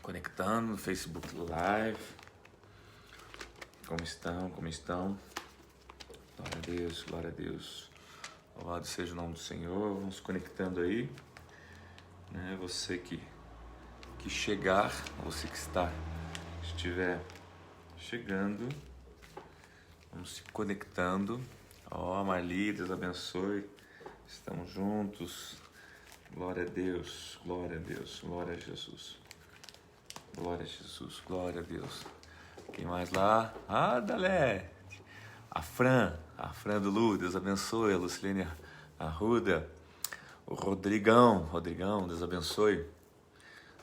Conectando no Facebook Live. Como estão? Como estão? Glória a Deus, glória a Deus. Louvado seja o nome do Senhor. Vamos conectando aí. Você que chegar, você que estiver chegando, vamos se conectando. Marli, Deus abençoe. Estamos juntos. Glória a Deus, glória a Deus, glória a Jesus. Glória a Jesus, glória a Deus. Quem mais lá? Dalé! A Fran do Lu, Deus abençoe. A Lucilene Arruda. O Rodrigão, Deus abençoe.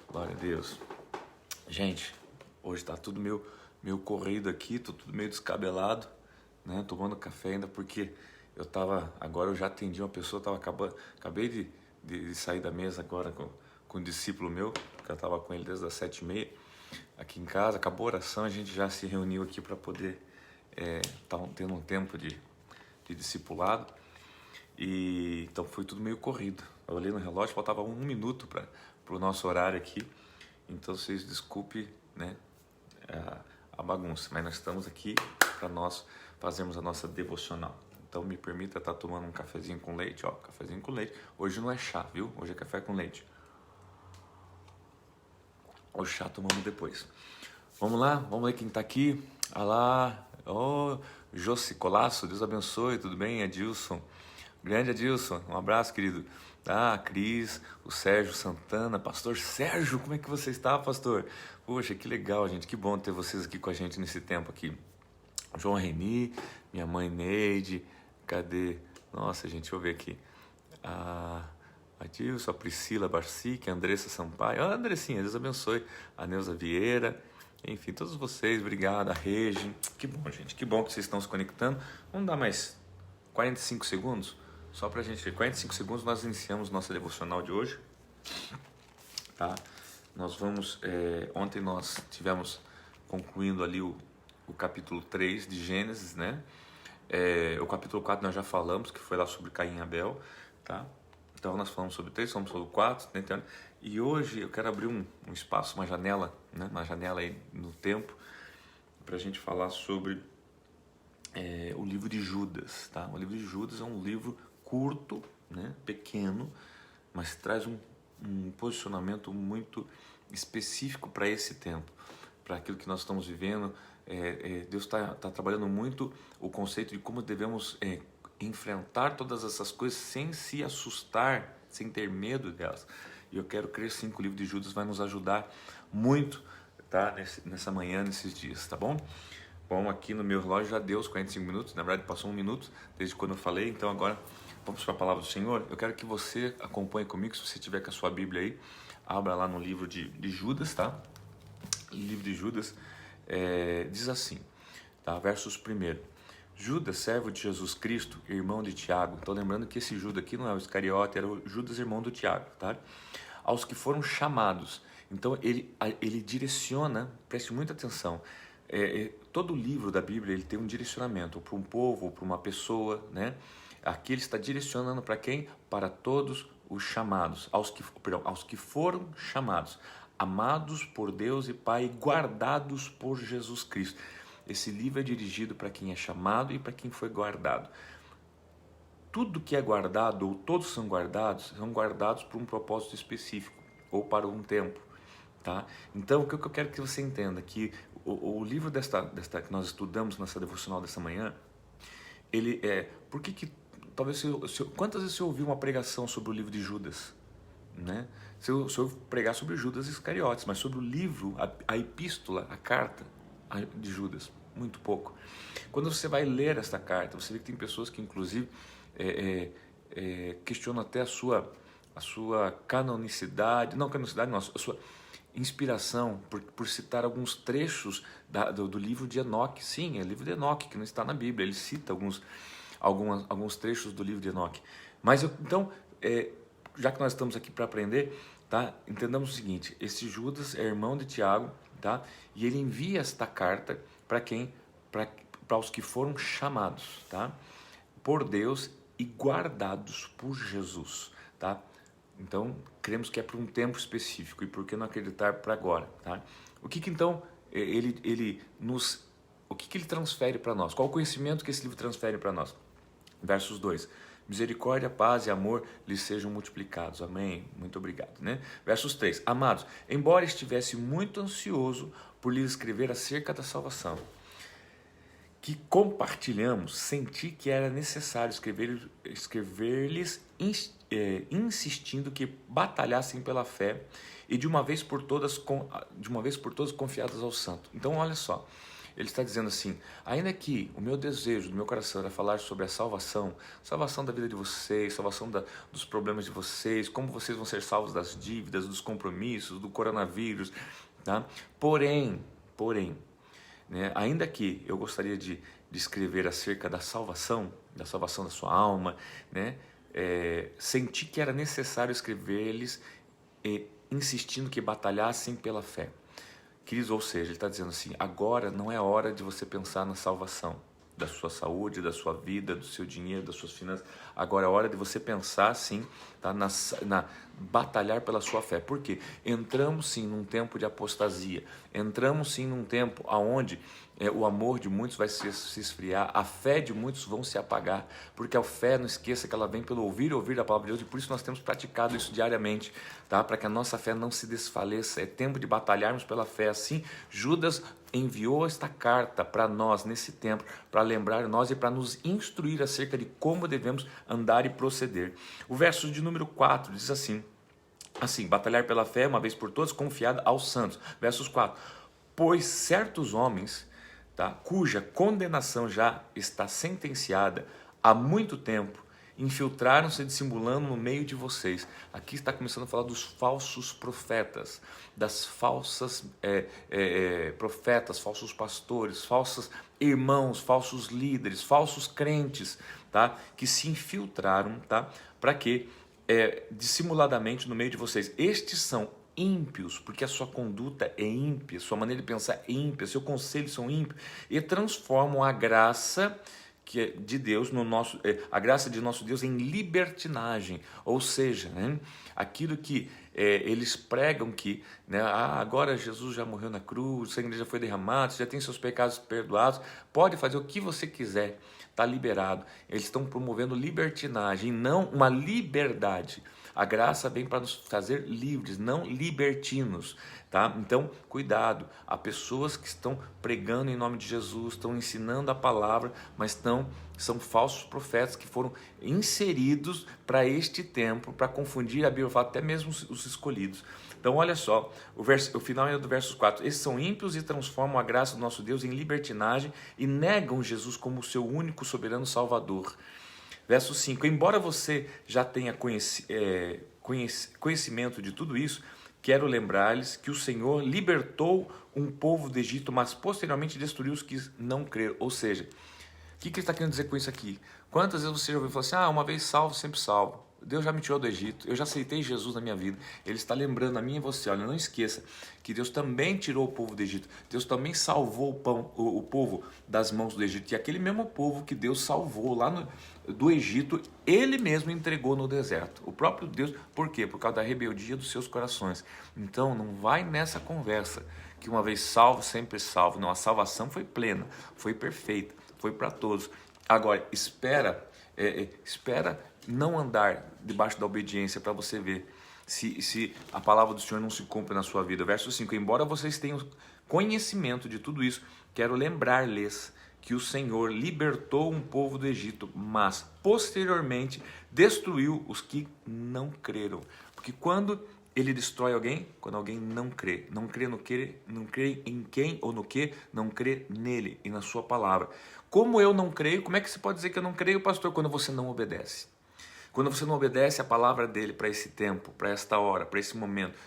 Glória a Deus. Gente, hoje tá tudo meio corrido aqui, tô tudo meio descabelado, né? Tomando café ainda porque agora eu já atendi uma pessoa, acabei de sair da mesa agora com um discípulo meu, que eu estava com ele desde as 7h30 aqui em casa. Acabou a oração, a gente já se reuniu aqui para poder tendo um tempo de discipulado. E então foi tudo meio corrido. Eu olhei no relógio, faltava 1 minuto para o nosso horário aqui. Então vocês desculpem, né, a bagunça, mas nós estamos aqui para nós fazermos a nossa devocional. Então me permita estar tomando um cafezinho com leite, cafezinho com leite. Hoje não é chá, viu? Hoje é café com leite. O chá tomamos depois. Vamos lá, vamos ver quem está aqui. Josi Colasso, Deus abençoe, tudo bem? Adilson, grande Adilson, um abraço, querido. Cris, o Sérgio Santana, pastor Sérgio, como é que você está, pastor? Poxa, que legal, gente, que bom ter vocês aqui com a gente nesse tempo aqui. João Reni, minha mãe Neide, cadê? Nossa, gente, deixa eu ver aqui. A Adilson, a Priscila Barcic, a Andressa Sampaio, a Andressinha, Deus abençoe, a Neuza Vieira, enfim, todos vocês, obrigado, a Regi. Que bom, gente, que bom que vocês estão se conectando. Vamos dar mais 45 segundos, só pra gente ver. 45 segundos nós iniciamos nossa devocional de hoje, tá? Nós vamos, ontem nós tivemos concluindo ali o capítulo 3 de Gênesis, né? O capítulo 4 nós já falamos, que foi lá sobre Caim e Abel, tá? Então nós falamos sobre o 3, falamos sobre o 4, né? E hoje eu quero abrir um espaço, uma janela, né? Uma janela aí no tempo, para a gente falar sobre o livro de Judas, tá? O livro de Judas é um livro curto, né? Pequeno, mas traz um posicionamento muito específico para esse tempo, para aquilo que nós estamos vivendo. Deus está trabalhando muito o conceito de como devemos enfrentar todas essas coisas sem se assustar, sem ter medo delas. E eu quero crer sim que o livro de Judas vai nos ajudar muito, tá? Nessa manhã, nesses dias, tá bom? Bom, aqui no meu relógio já deu os 45 minutos, na verdade passou 1 minuto desde quando eu falei, então agora vamos para a palavra do Senhor. Eu quero que você acompanhe comigo, se você tiver com a sua Bíblia aí, abra lá no livro de Judas, tá? O livro de Judas diz assim, tá? Versos 1. Judas, servo de Jesus Cristo, irmão de Tiago. Então lembrando que esse Judas aqui não é o Iscariote, era o Judas, irmão do Tiago, tá? Aos que foram chamados. Então ele direciona, preste muita atenção, todo o livro da Bíblia ele tem um direcionamento, ou para um povo, ou para uma pessoa, né? Aqui ele está direcionando para quem? Para todos os chamados, aos que foram chamados, amados por Deus e Pai, guardados por Jesus Cristo. Esse livro é dirigido para quem é chamado e para quem foi guardado. Tudo que é guardado, ou todos são guardados por um propósito específico, ou para um tempo, tá? Então, o que eu quero que você entenda, que o livro que nós estudamos nessa devocional dessa manhã, ele quantas vezes você ouviu uma pregação sobre o livro de Judas, né? Você ouviu pregar sobre Judas Iscariotes, mas sobre o livro, a epístola, a carta de Judas, muito pouco. Quando você vai ler esta carta, você vê que tem pessoas que inclusive questionam até a sua canonicidade, a sua inspiração por citar alguns trechos do livro de Enoque. Sim, é o livro de Enoque, que não está na Bíblia, ele cita alguns trechos do livro de Enoque. Mas então, já que nós estamos aqui para aprender, tá? Entendamos o seguinte: esse Judas é irmão de Tiago, tá? E ele envia esta carta para quem? Para os que foram chamados, tá? Por Deus e guardados por Jesus, tá? Então, cremos que é para um tempo específico. E por que não acreditar para agora? Tá? O que então o que ele transfere para nós? Qual o conhecimento que esse livro transfere para nós? Versos 2. Misericórdia, paz e amor lhes sejam multiplicados. Amém? Muito obrigado. Né? Versos 3. Amados, embora estivesse muito ansioso por lhes escrever acerca da salvação, que compartilhamos, senti que era necessário escrever-lhes insistindo que batalhassem pela fé e de uma vez por todas confiadas ao santo. Então, olha só, ele está dizendo assim: ainda que o meu desejo do meu coração era falar sobre a salvação da vida de vocês, salvação dos problemas de vocês, como vocês vão ser salvos das dívidas, dos compromissos, do coronavírus, tá? Porém, né, ainda que eu gostaria de escrever acerca da salvação da sua alma, né, senti que era necessário escrever-lhes insistindo que batalhassem pela fé. Queridos, ou seja, ele está dizendo assim: agora não é hora de você pensar na salvação da sua saúde, da sua vida, do seu dinheiro, das suas finanças. Agora é hora de você pensar sim, tá, na batalhar pela sua fé. Por quê? Entramos sim num tempo de apostasia, entramos sim num tempo onde o amor de muitos vai se esfriar, a fé de muitos vão se apagar, porque a fé, não esqueça que ela vem pelo ouvir a palavra de Deus, e por isso nós temos praticado isso diariamente, tá? Para que a nossa fé não se desfaleça. É tempo de batalharmos pela fé. Assim, Judas enviou esta carta para nós nesse tempo, para lembrar nós e para nos instruir acerca de como devemos andar e proceder. O verso de número 4 diz assim, batalhar pela fé, uma vez por todas, confiada aos santos. Versos 4. Pois certos homens, tá, cuja condenação já está sentenciada há muito tempo, infiltraram-se dissimulando no meio de vocês. Aqui está começando a falar dos falsos profetas, das falsas profetas, falsos pastores, falsos irmãos, falsos líderes, falsos crentes, tá, que se infiltraram, tá, para que dissimuladamente no meio de vocês. Estes são ímpios, porque a sua conduta é ímpia, sua maneira de pensar é ímpia, seu conselho são ímpios, e transformam a graça de Deus a graça de nosso Deus em libertinagem, ou seja, né, aquilo que eles pregam que, né, agora Jesus já morreu na cruz, o sangue já foi derramado, você já tem seus pecados perdoados, pode fazer o que você quiser, está liberado. Eles estão promovendo libertinagem, não uma liberdade. A graça vem para nos fazer livres, não libertinos, tá? Então, cuidado. Há pessoas que estão pregando em nome de Jesus, estão ensinando a palavra, mas são falsos profetas que foram inseridos para este tempo, para confundir a Bíblia, fala até mesmo os escolhidos. Então, olha só, o final é do verso 4. Esses são ímpios e transformam a graça do nosso Deus em libertinagem e negam Jesus como seu único soberano Salvador. Verso 5. Embora você já tenha conhecimento de tudo isso, quero lembrar-lhes que o Senhor libertou um povo do Egito, mas posteriormente destruiu os que não creram. Ou seja, o que ele está querendo dizer com isso aqui? Quantas vezes você já ouviu falar assim: uma vez salvo, sempre salvo. Deus já me tirou do Egito, eu já aceitei Jesus na minha vida. Ele está lembrando a mim e você, olha, não esqueça que Deus também tirou o povo do Egito. Deus também salvou o povo das mãos do Egito. E aquele mesmo povo que Deus salvou lá do Egito, Ele mesmo entregou no deserto. O próprio Deus, por quê? Por causa da rebeldia dos seus corações. Então, não vai nessa conversa que uma vez salvo, sempre salvo. Não, a salvação foi plena, foi perfeita, foi para todos. Agora, espera não andar debaixo da obediência para você ver se a palavra do Senhor não se cumpre na sua vida. Verso 5. Embora vocês tenham conhecimento de tudo isso, quero lembrar-lhes que o Senhor libertou um povo do Egito, mas posteriormente destruiu os que não creram. Porque quando Ele destrói alguém, quando alguém não crê no que, não crê em quem ou no que, não crê nele e na sua palavra. Como eu não creio, como é que você pode dizer que eu não creio, pastor, quando você não obedece? Quando você não obedece a palavra dele para esse tempo, para esta hora, para esse momento.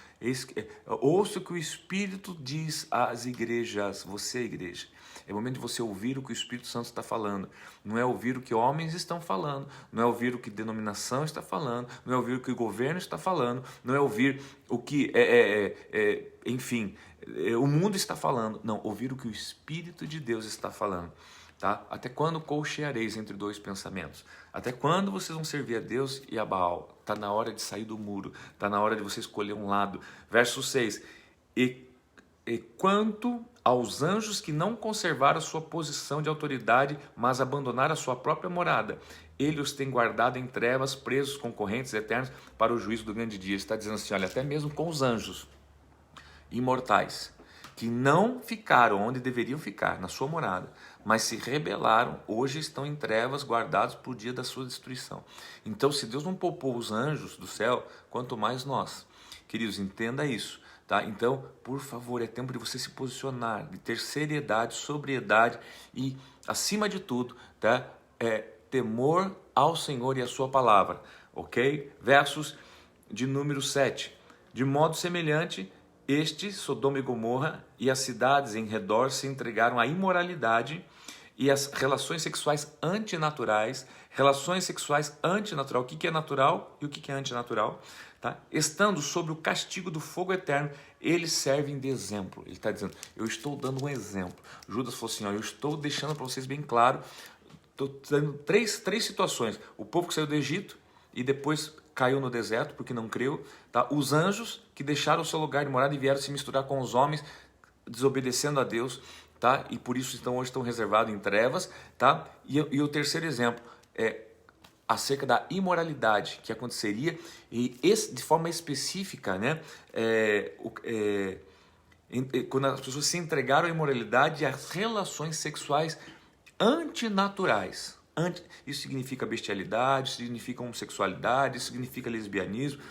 Ouça o que o Espírito diz às igrejas, você igreja. É o momento de você ouvir o que o Espírito Santo está falando. Não é ouvir o que homens estão falando, não é ouvir o que denominação está falando, não é ouvir o que o governo está falando, não é ouvir o que, enfim, o mundo está falando. Não, ouvir o que o Espírito de Deus está falando. Tá? Até quando colcheareis entre dois pensamentos? Até quando vocês vão servir a Deus e a Baal? Está na hora de sair do muro, está na hora de você escolher um lado. Verso 6, e quanto aos anjos que não conservaram sua posição de autoridade, mas abandonaram a sua própria morada, ele os tem guardado em trevas, presos com correntes eternas para o juízo do grande dia. Está dizendo assim, olha, até mesmo com os anjos imortais, que não ficaram onde deveriam ficar, na sua morada, mas se rebelaram, hoje estão em trevas, guardados para o dia da sua destruição. Então, se Deus não poupou os anjos do céu, quanto mais nós. Queridos, entenda isso, tá? Então, por favor, é tempo de você se posicionar, de ter seriedade, sobriedade e, acima de tudo, tá? Temor ao Senhor e à sua palavra, ok? Versos de número 7. De modo semelhante, Sodoma e Gomorra e as cidades em redor se entregaram à imoralidade e às relações sexuais antinaturais. Relações sexuais antinatural. O que é natural e o que é antinatural? Tá? Estando sob o castigo do fogo eterno, eles servem de exemplo. Ele está dizendo, eu estou dando um exemplo. Judas falou assim, ó, eu estou deixando para vocês bem claro, estou dando três situações. O povo que saiu do Egito e depois caiu no deserto porque não creu, tá? Os anjos que deixaram o seu lugar de morada e vieram se misturar com os homens, desobedecendo a Deus, tá? E por isso hoje estão reservados em trevas, tá? E o terceiro exemplo é acerca da imoralidade que aconteceria, e de forma específica, né? Quando as pessoas se entregaram à imoralidade e às relações sexuais antinaturais. Isso significa bestialidade, isso significa homossexualidade, isso significa lesbianismo.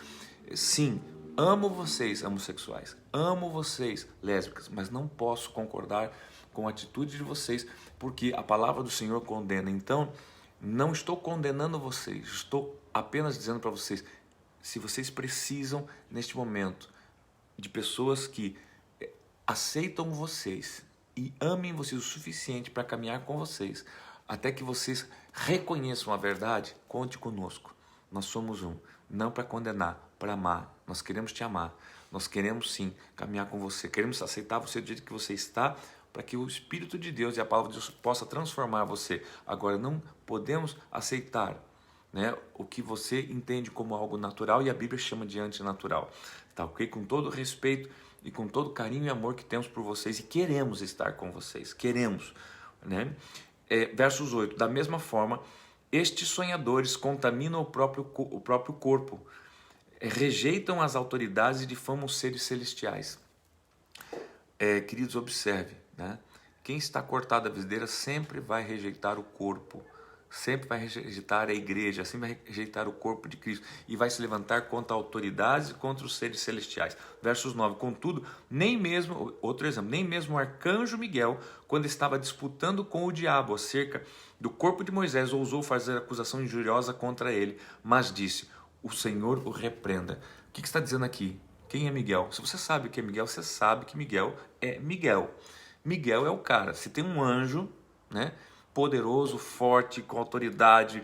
Sim, amo vocês homossexuais, amo vocês lésbicas, mas não posso concordar com a atitude de vocês, porque a palavra do Senhor condena. Então, não estou condenando vocês, estou apenas dizendo para vocês, se vocês precisam, neste momento, de pessoas que aceitam vocês e amem vocês o suficiente para caminhar com vocês, até que vocês reconheçam a verdade, conte conosco. Nós somos um, não para condenar, para amar. Nós queremos te amar, nós queremos sim caminhar com você, queremos aceitar você do jeito que você está, para que o Espírito de Deus e a palavra de Deus possa transformar você. Agora, não podemos aceitar, né, o que você entende como algo natural e a Bíblia chama de antinatural. Tá ok? Com todo respeito e com todo carinho e amor que temos por vocês e queremos estar com vocês, queremos, né? Versos 8, da mesma forma, estes sonhadores contaminam o próprio corpo, rejeitam as autoridades e difamam os seres celestiais. Queridos, observe, né? Quem está cortado da videira sempre vai rejeitar o corpo, sempre vai rejeitar a igreja, sempre vai rejeitar o corpo de Cristo e vai se levantar contra autoridades e contra os seres celestiais. Versos 9, contudo, nem mesmo o arcanjo Miguel, quando estava disputando com o diabo acerca do corpo de Moisés, ousou fazer acusação injuriosa contra ele, mas disse, o Senhor o repreenda. O que está dizendo aqui? Quem é Miguel? Se você sabe o que é Miguel, você sabe que Miguel é Miguel. Miguel é o cara, se tem um anjo, né, poderoso, forte, com autoridade,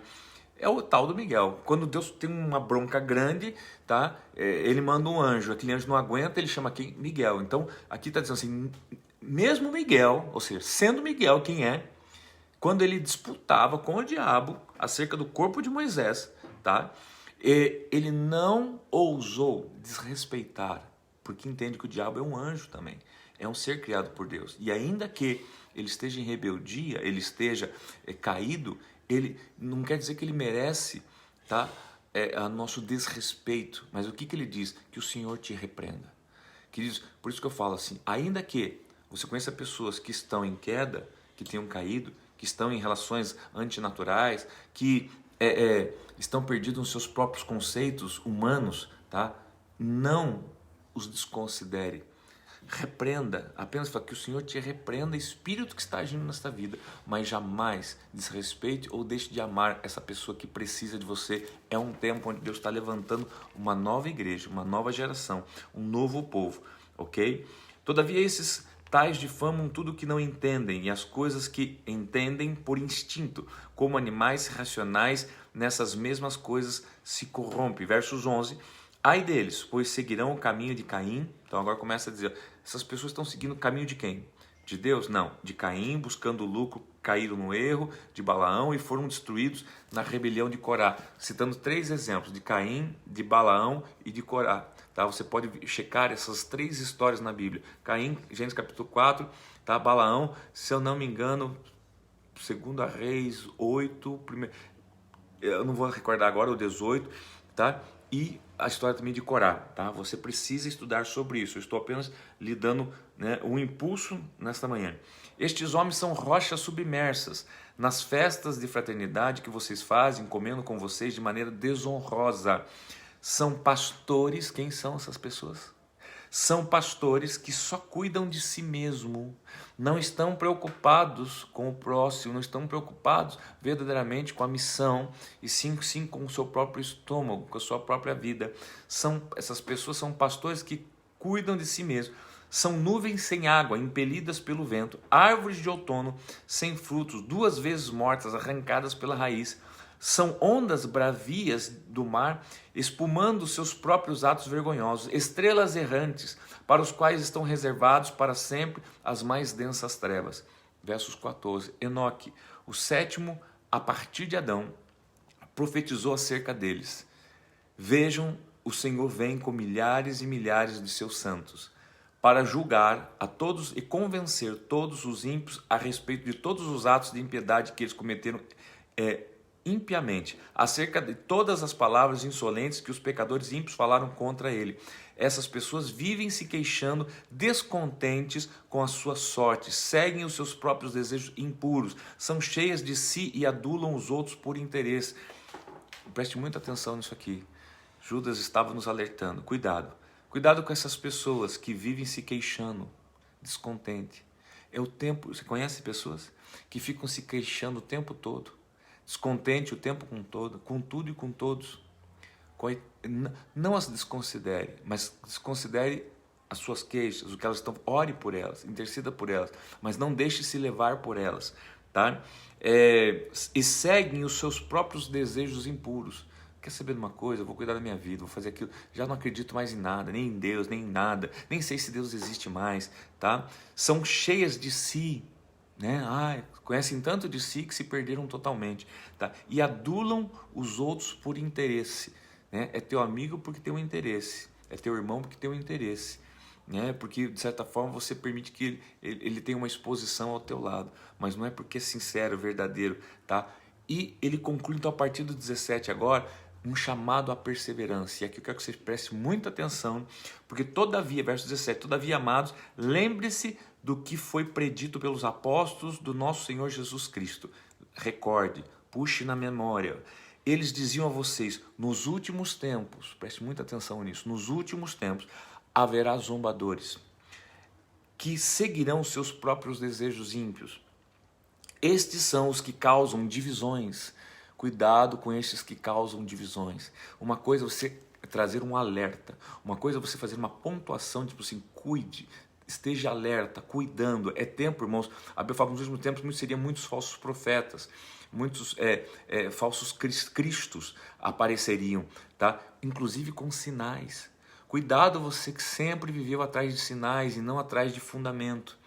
é o tal do Miguel. Quando Deus tem uma bronca grande, tá? Ele manda um anjo, aquele anjo não aguenta, ele chama quem? Miguel. Então, aqui está dizendo assim, mesmo Miguel, ou seja, sendo Miguel quem é, quando ele disputava com o diabo acerca do corpo de Moisés, tá? Ele não ousou desrespeitar, porque entende que o diabo é um anjo também, é um ser criado por Deus. E ainda que ele esteja em rebeldia, ele esteja caído, ele não quer dizer que ele merece, tá, nosso desrespeito. Mas o que ele diz? Que o Senhor te repreenda. Queridos, por isso que eu falo assim, ainda que você conheça pessoas que estão em queda, que tenham caído, que estão em relações antinaturais, que estão perdidos nos seus próprios conceitos humanos, tá? Não os desconsidere. Repreenda, apenas fala que o Senhor te repreenda, espírito que está agindo nesta vida, mas jamais desrespeite ou deixe de amar essa pessoa que precisa de você. É um tempo onde Deus está levantando uma nova igreja, uma nova geração, um novo povo, ok? Todavia esses tais difamam tudo que não entendem e as coisas que entendem por instinto, como animais racionais, nessas mesmas coisas se corrompem. Versos 11, ai deles, pois seguirão o caminho de Caim. Então agora começa a dizer, essas pessoas estão seguindo o caminho de quem? De Deus? Não. De Caim, buscando lucro, caíram no erro de Balaão e foram destruídos na rebelião de Corá. Citando 3 exemplos, de Caim, de Balaão e de Corá. Tá? Você pode checar essas 3 histórias na Bíblia. Caim, Gênesis capítulo 4, tá? Balaão, se eu não me engano, 2 Reis 8, eu não vou recordar agora, o 18, tá? E a história também de Corá, tá? Você precisa estudar sobre isso. Eu estou apenas lhe dando, né, um impulso nesta manhã. Estes homens são rochas submersas nas festas de fraternidade que vocês fazem, comendo com vocês de maneira desonrosa. São pastores. Quem são essas pessoas? São pastores que só cuidam de si mesmo, não estão preocupados com o próximo, não estão preocupados verdadeiramente com a missão, e sim com o seu próprio estômago, com a sua própria vida. Essas pessoas são pastores que cuidam de si mesmo. São nuvens sem água, impelidas pelo vento, árvores de outono sem frutos, 2 vezes mortas, arrancadas pela raiz. São ondas bravias do mar, espumando seus próprios atos vergonhosos, estrelas errantes, para os quais estão reservados para sempre as mais densas trevas. Versos 14. Enoque, o 7º, a partir de Adão, profetizou acerca deles. Vejam, o Senhor vem com milhares e milhares de seus santos, para julgar a todos e convencer todos os ímpios a respeito de todos os atos de impiedade que eles cometeram impiamente, acerca de todas as palavras insolentes que os pecadores ímpios falaram contra ele. Essas pessoas vivem se queixando, descontentes com a sua sorte, seguem os seus próprios desejos impuros, são cheias de si e adulam os outros por interesse. Preste muita atenção nisso aqui. Judas estava nos alertando. Cuidado com essas pessoas que vivem se queixando, descontente. É o tempo. Você conhece pessoas que ficam se queixando o tempo todo, descontente o tempo todo, com tudo e com todos? Não as desconsidere, mas desconsidere as suas queixas, o que elas estão. Ore por elas, interceda por elas, mas não deixe se levar por elas, tá? E seguem os seus próprios desejos impuros. Quer saber de uma coisa? Eu vou cuidar da minha vida, vou fazer aquilo. Já não acredito mais em nada, nem em Deus, nem em nada. Nem sei se Deus existe mais, tá? São cheias de si, né? Conhecem tanto de si que se perderam totalmente, tá? E adulam os outros por interesse, né? É teu amigo porque tem um interesse, é teu irmão porque tem um interesse, né? Porque de certa forma você permite que ele tenha uma exposição ao teu lado, mas não é porque é sincero, verdadeiro, tá? E ele conclui então a partir do 17 agora, um chamado à perseverança. E aqui eu quero que vocês prestem muita atenção, porque todavia, verso 17, todavia, amados, lembre-se do que foi predito pelos apóstolos do nosso Senhor Jesus Cristo. Recorde, puxe na memória. Eles diziam a vocês, nos últimos tempos, preste muita atenção nisso, nos últimos tempos haverá zombadores, que seguirão seus próprios desejos ímpios. Estes são os que causam divisões. Cuidado com estes que causam divisões. Uma coisa é você trazer um alerta, uma coisa é você fazer uma pontuação, tipo assim, cuide, esteja alerta, cuidando. É tempo, irmãos. A Bíblia fala que nos últimos tempos seriam muitos falsos profetas, muitos falsos cristos apareceriam, tá? Inclusive com sinais. Cuidado você que sempre viveu atrás de sinais e não atrás de fundamento.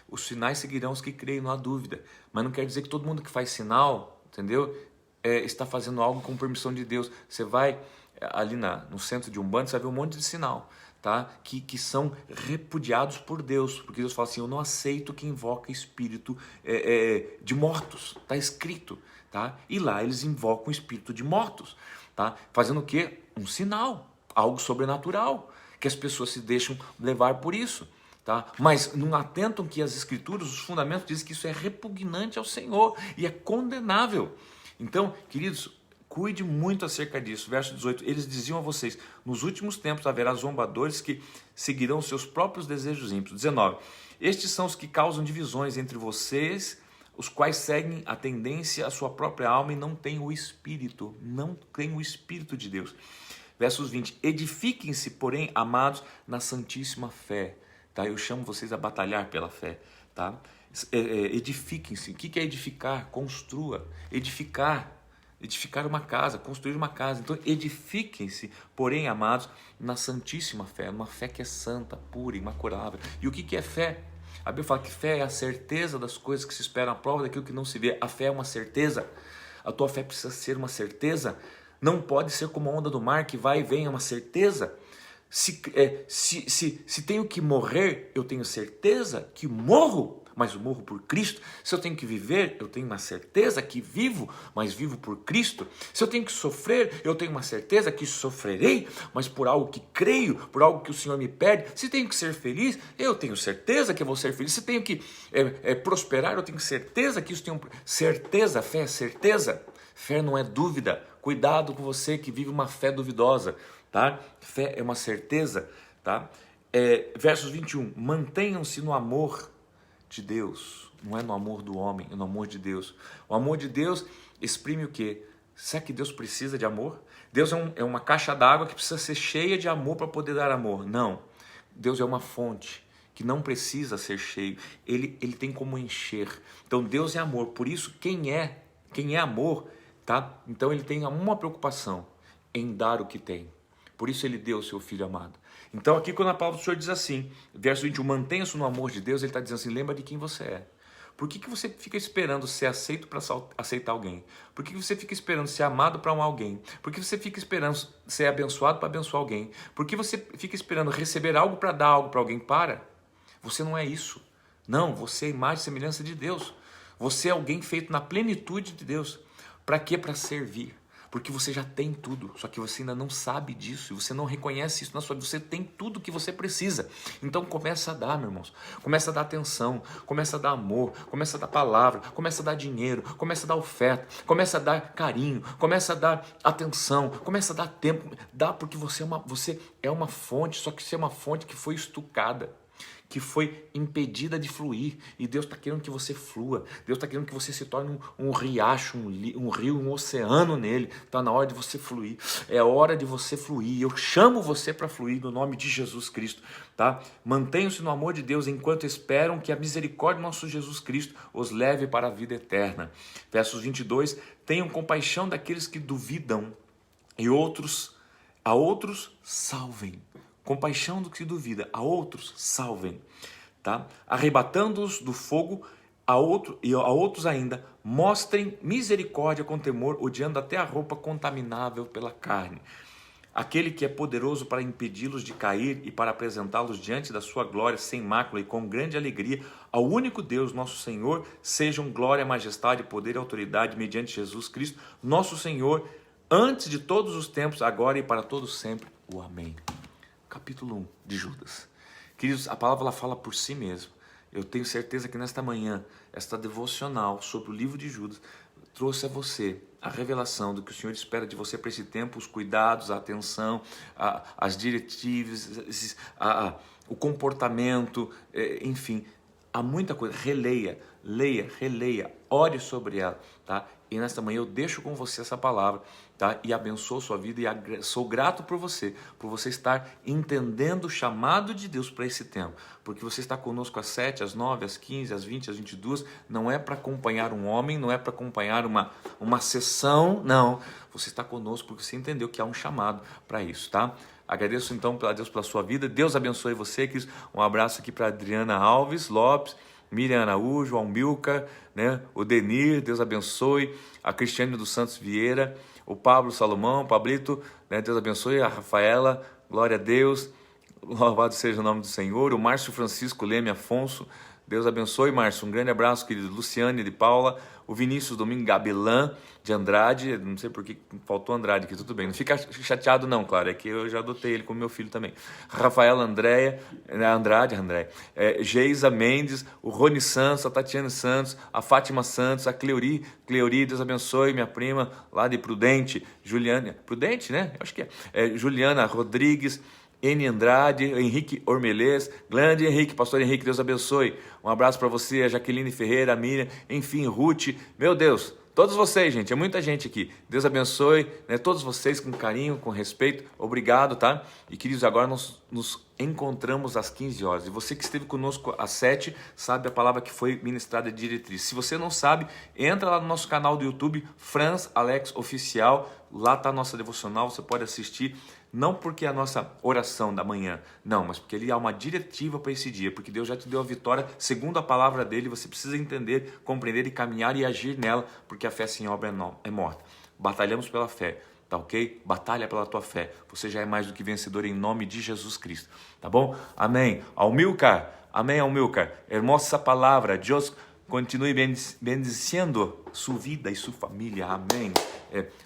Os sinais seguirão os que creem, não há dúvida. Mas não quer dizer que todo mundo que faz sinal, entendeu? Está fazendo algo com permissão de Deus. Você vai ali no centro de Umbanda, você vai ver um monte de sinal, tá? Que são repudiados por Deus, porque Deus fala assim, eu não aceito que invoca espírito de mortos, está escrito, tá? E lá eles invocam o espírito de mortos, tá? Fazendo o quê? Um sinal, algo sobrenatural, que as pessoas se deixam levar por isso, tá? Mas não atentam que as escrituras, os fundamentos dizem que isso é repugnante ao Senhor e é condenável. Então, queridos, cuide muito acerca disso. Verso 18, eles diziam a vocês, nos últimos tempos haverá zombadores que seguirão seus próprios desejos ímpios. 19, estes são os que causam divisões entre vocês, os quais seguem a tendência à sua própria alma e não têm o Espírito, de Deus. Versos 20, edifiquem-se, porém, amados, na santíssima fé. Tá? Eu chamo vocês a batalhar pela fé, tá? Edifiquem-se. O que é edificar? Construa. Edificar uma casa, construir uma casa. Então edifiquem-se, porém, amados, na santíssima fé, uma fé que é santa, pura, imaculável. E o que é fé? A Bíblia fala que fé é a certeza das coisas que se esperam, a prova daquilo que não se vê. A fé é uma certeza. A tua fé precisa ser uma certeza. Não pode ser como a onda do mar que vai e vem, é uma certeza. Se tenho que morrer, eu tenho certeza que morro, mas eu morro por Cristo. Se eu tenho que viver, eu tenho uma certeza que vivo, mas vivo por Cristo. Se eu tenho que sofrer, eu tenho uma certeza que sofrerei, mas por algo que creio, por algo que o Senhor me pede. Se tenho que ser feliz, eu tenho certeza que eu vou ser feliz. Se tenho que prosperar, eu tenho certeza que isso tem certeza. Fé é certeza. Fé não é dúvida. Cuidado com você que vive uma fé duvidosa, tá? Fé é uma certeza, tá? Versos 21, mantenham-se no amor de Deus, não é no amor do homem, é no amor de Deus. O amor de Deus exprime o quê? Será que Deus precisa de amor? Deus é uma caixa d'água que precisa ser cheia de amor para poder dar amor. Não, Deus é uma fonte que não precisa ser cheio, ele tem como encher. Então Deus é amor, por isso quem é amor, tá? Então ele tem uma preocupação em dar o que tem. Por isso ele deu o seu Filho amado. Então aqui quando a palavra do Senhor diz assim, verso 21, mantenha-se no amor de Deus, ele está dizendo assim, lembra de quem você é. Por que você fica esperando ser aceito para aceitar alguém? Por que você fica esperando ser amado para amar alguém? Por que você fica esperando ser abençoado para abençoar alguém? Por que você fica esperando receber algo para dar algo para alguém? Você não é isso. Não, você é a imagem e semelhança de Deus. Você é alguém feito na plenitude de Deus. Para quê? Para servir. Porque você já tem tudo, só que você ainda não sabe disso, e você não reconhece isso na sua vida, você tem tudo que você precisa. Então começa a dar, meus irmãos, começa a dar atenção, começa a dar amor, começa a dar palavra, começa a dar dinheiro, começa a dar oferta, começa a dar carinho, começa a dar atenção, começa a dar tempo, dá porque você é uma fonte, só que você é uma fonte que foi estucada, que foi impedida de fluir, e Deus está querendo que você flua, Deus está querendo que você se torne um riacho, um rio, um oceano nele. Está na hora de você fluir, é hora de você fluir, eu chamo você para fluir no nome de Jesus Cristo, tá? Mantenham-se no amor de Deus enquanto esperam que a misericórdia do nosso Jesus Cristo os leve para a vida eterna. Versos 22, tenham compaixão daqueles que duvidam e a outros salvem. Compaixão do que duvida, a outros salvem, tá? Arrebatando-os do fogo, a outros ainda mostrem misericórdia com temor, odiando até a roupa contaminável pela carne. Aquele que é poderoso para impedi-los de cair e para apresentá-los diante da sua glória sem mácula e com grande alegria, ao único Deus, nosso Senhor, sejam glória, majestade, poder e autoridade mediante Jesus Cristo, nosso Senhor, antes de todos os tempos, agora e para todos sempre. O Amém. Capítulo 1 de Judas. Queridos, a palavra ela fala por si mesma. Eu tenho certeza que nesta manhã, esta devocional sobre o livro de Judas trouxe a você a revelação do que o Senhor espera de você para esse tempo, os cuidados, a atenção, as diretivas, o comportamento, enfim, há muita coisa. Releia, leia, releia, ore sobre ela, tá? E nesta manhã eu deixo com você essa palavra, tá? E abençoo sua vida e sou grato por você estar entendendo o chamado de Deus para esse tempo, porque você está conosco às 7, às 9, às 15, às 20, às 22, não é para acompanhar um homem, não é para acompanhar uma sessão, não, você está conosco porque você entendeu que há um chamado para isso, tá? Agradeço então a Deus pela sua vida, Deus abençoe você, queridos. Um abraço aqui para Adriana Alves Lopes, Miriam Araújo, Almilca, né? O Denir, Deus abençoe, a Cristiane dos Santos Vieira, o Pablo Salomão, Pablito, né? Deus abençoe, a Rafaela, glória a Deus, louvado seja o nome do Senhor, o Márcio Francisco Leme Afonso, Deus abençoe, Márcio, um grande abraço, querido. Luciane de Paula, o Vinícius Domingo Gabelan de Andrade, não sei por que faltou Andrade aqui, tudo bem, não fica chateado não, claro, é que eu já adotei ele como meu filho também. Rafaela Andrade, Geisa Mendes, o Rony Santos, a Tatiane Santos, a Fátima Santos, a Cleori, Deus abençoe, minha prima lá de Prudente, Prudente, né? Eu acho que Juliana Rodrigues, N. Andrade, Henrique Ormelês, grande Henrique, pastor Henrique, Deus abençoe. Um abraço para você, a Jaqueline Ferreira, a Miriam, enfim, Ruth, meu Deus, todos vocês, gente, é muita gente aqui. Deus abençoe, né, todos vocês com carinho, com respeito, obrigado, tá? E queridos, agora nós nos encontramos às 15 horas. E você que esteve conosco às 7, sabe a palavra que foi ministrada de diretriz. Se você não sabe, entra lá no nosso canal do YouTube, Franz Alex Oficial, lá está a nossa devocional, você pode assistir Não porque é a nossa oração da manhã, não, mas porque ele há uma diretiva para esse dia, porque Deus já te deu a vitória segundo a palavra dele, você precisa entender, compreender e caminhar e agir nela, porque a fé sem obra é morta. Batalhamos pela fé, tá ok? Batalha pela tua fé, você já é mais do que vencedor em nome de Jesus Cristo, tá bom? Amém. Amilcar, amém, Amilcar. Hermosa essa palavra, Deus continue bendicindo sua vida e sua família, amém.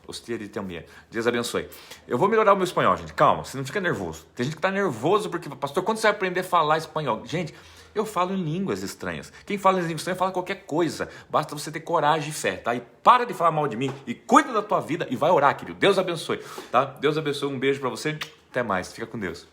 Usted também. Deus abençoe. Eu vou melhorar o meu espanhol, gente. Calma, você não fica nervoso. Tem gente que tá nervoso porque, pastor, quando você vai aprender a falar espanhol? Gente, eu falo em línguas estranhas. Quem fala em línguas estranhas fala qualquer coisa. Basta você ter coragem e fé, tá? E para de falar mal de mim e cuida da tua vida e vai orar, querido. Deus abençoe, tá? Deus abençoe. Um beijo para você. Até mais. Fica com Deus.